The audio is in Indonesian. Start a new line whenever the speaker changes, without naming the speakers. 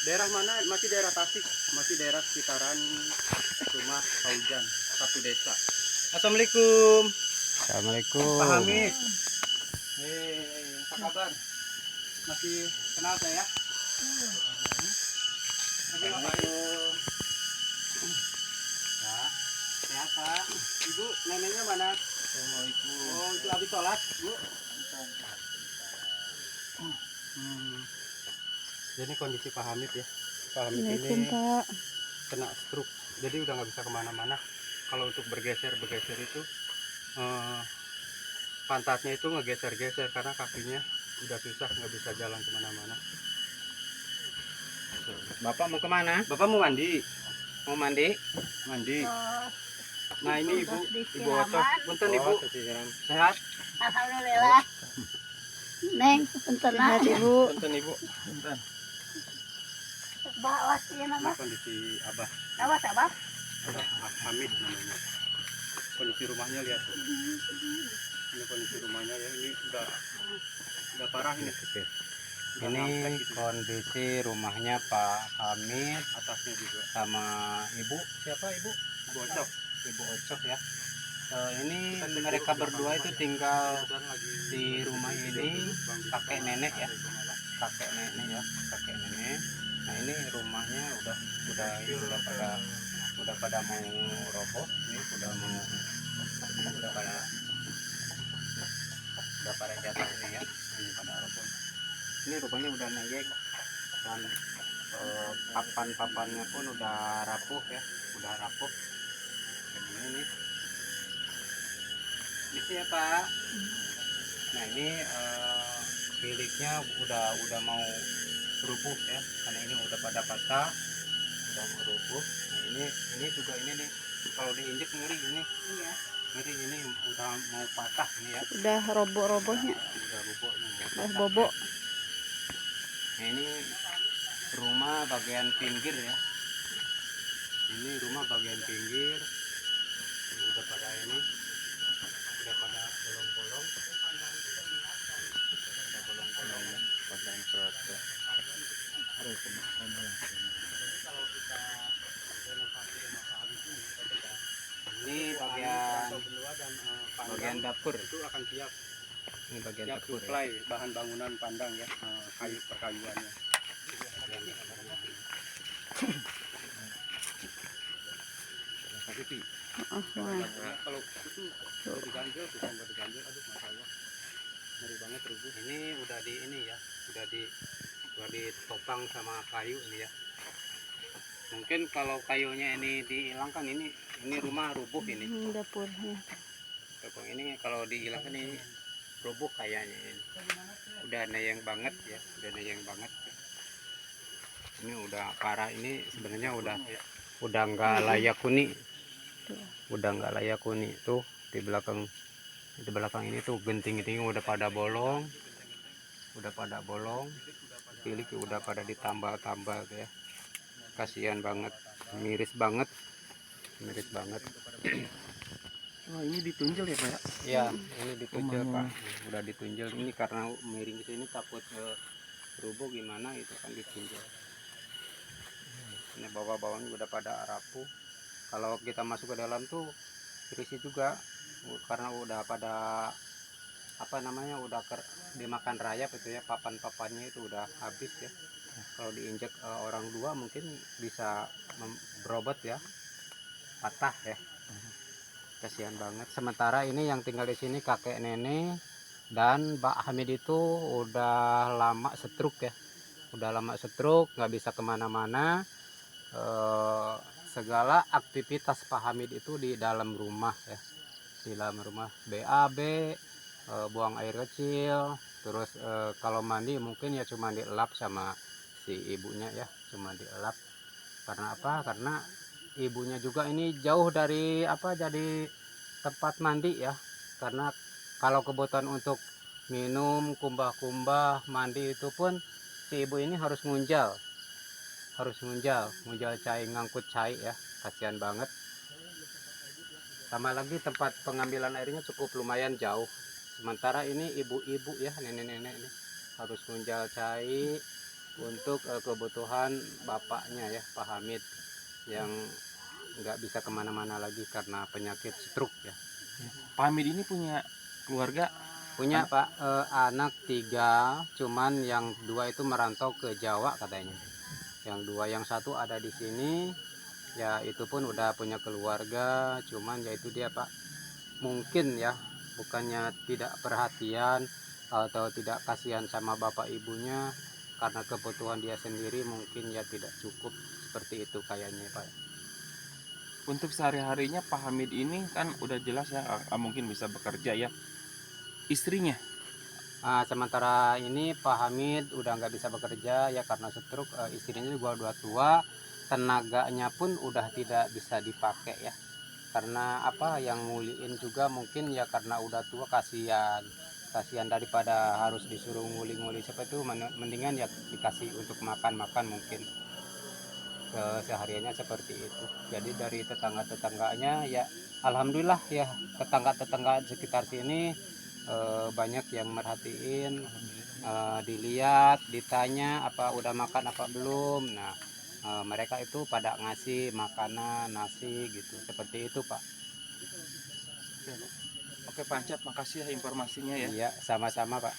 Daerah mana? Masih daerah Tasik, masih daerah sekitaran rumah Paujan, satu desa. Assalamualaikum.
Assalamualaikum.
Pak Hamid. Apa kabar? Masih kenal saya? Assalamualaikum. Pak, sehat Pak. Ibu, neneknya mana? Assalamualaikum. Oh, itu habis sholat, Bu. Jadi kondisi Pak Hamid ya. Pak Hamid ini
Pak.
kena stroke, jadi udah nggak bisa kemana-mana. Kalau untuk bergeser itu pantatnya itu ngegeser-geser karena kakinya udah susah, nggak bisa jalan kemana-mana.
Bapak mau kemana?
Bapak mau mandi?
Mau mandi?
Mandi. Nah ini ibu Ocok, punten ibu,
Sisiran.
sehat?
Alhamdulillah. Neng, punten ibu.
Punten ibu. Punten.
Bawas ya
Nah,
nama.
kondisi abah,
Bawas abah.
abah Hamid namanya. Kondisi rumahnya lihat tuh. Ini kondisi rumahnya ya, ini udah parah ini.
Oke.
Udah
Ini
ngamplek gitu.
kondisi rumahnya Pak Hamid
Atasnya juga.
sama ibu. Siapa ibu?
Ibu Ocok.
Ibu Ocok ya. Ini mereka berdua itu tinggal di rumah ini, kakek nenek ya. Kakek nenek ya, kakek nenek. Nah ini rumahnya udah pada mau roboh. Ini udah pada jatuh ini ya. Ini pada roboh. Ini rumahnya udah neyek dan papan-papannya pun udah rapuh ya, udah rapuh. Ini ya Pak. Nah ini biliknya udah mau rubuh ya, karena ini udah pada patah, udah mau rubuh. Nah ini juga ini nih, kalau diinjek ngeri ini.
Iya.
Ngeri ini udah mau patah ini ya.
Udah roboh-robohnya.
Udah rubuh nih, mau
Udah
patah,
bobok.
ya. Nah ini rumah bagian pinggir ya. Ini rumah bagian pinggir. Ini udah pada ini, udah pada bolong-bolong. Udah bolong-bolong ya. Pada serata.
Kalau kita renovasi rumah Pak Hamid ini,
Ini bagian dapur.
itu akan siap.
Ini bagian
Siap
dapur ya.
suplai bahan bangunan pandang ya, kayu perkayuannya. Kalau itu diganjel, bukan nggak diganjel, aduh masalah. Ngeri banget rubuh.
Ini udah di ini ya, udah ditopang sama kayu ini ya. Mungkin kalau kayunya ini dihilangkan ini rumah rubuh ini.
Dapurnya.
Topang ini kalau dihilangkan ini rubuh kayaknya ini. Udah neyeng banget ya, udah neyeng banget. Ini udah parah, ini sebenarnya udah nggak layak huni. Udah nggak layak huni tuh di belakang ini tuh genting-genting udah pada bolong. Bilik udah pada ditambal-tambal ya. Kasihan banget, miris banget.
Oh, ini ditunjel ya Pak ya?
Ya, ini ditunjel Pak, udah ditunjel. Ini karena miring ke sini takut rubuh gimana itu kan ditunjel. Ini bawah-bawahnya udah pada rapuh. Kalau kita masuk ke dalam tuh risih juga karena udah pada dimakan rayap itu ya, papan-papannya itu udah habis ya. Kalau diinjek orang dua mungkin bisa berobot ya, patah ya. Kasihan banget. Sementara ini yang tinggal di sini kakek nenek dan Pak Hamid itu udah lama stroke ya, nggak bisa kemana-mana. Segala aktivitas Pak Hamid itu di dalam rumah ya, di dalam rumah. BAB, buang air kecil, terus kalau mandi mungkin ya cuma dielap sama si ibunya ya, cuma dielap. Karena apa? Karena ibunya juga ini jauh dari jadi tempat mandi ya, karena kalau kebutuhan untuk minum, kumbah-kumbah, mandi itu pun si ibu ini harus ngunjal cai, ngangkut cai ya. Kasihan banget. Tambah lagi tempat pengambilan airnya cukup lumayan jauh. Sementara ini ibu-ibu ya, nenek-nenek ini harus ngunjal cai untuk kebutuhan bapaknya ya, Pak Hamid, yang nggak bisa kemana-mana lagi karena penyakit stroke ya.
Pak Hamid ini punya keluarga?
Punya Pak, anak 3, cuman yang 2 itu merantau ke Jawa katanya. Yang 2, yang 1 ada di sini, ya itu pun udah punya keluarga, cuman ya itu dia Pak, mungkin ya, bukannya tidak perhatian atau tidak kasihan sama bapak ibunya, karena kebutuhan dia sendiri mungkin ya tidak cukup, seperti itu kayaknya Pak.
Untuk sehari-harinya Pak Hamid ini kan udah jelas ya mungkin bisa bekerja ya. Istrinya
Sementara ini Pak Hamid udah nggak bisa bekerja ya karena stroke, istrinya juga udah tua, tenaganya pun udah tidak bisa dipakai ya. Karena apa, yang nguliin juga mungkin ya karena udah tua, kasihan. Kasihan daripada harus disuruh nguli-nguli seperti itu, mendingan ya dikasih untuk makan-makan mungkin. Kesehariannya seperti itu. Jadi dari tetangga-tetangganya ya alhamdulillah ya, tetangga-tetangga sekitar sini banyak yang merhatiin, dilihat, ditanya apa udah makan apa belum. Nah, mereka itu pada ngasih makanan, nasi gitu. Seperti itu, Pak.
oke Pak Ancat, makasih ya informasinya ya.
Iya, sama-sama, Pak.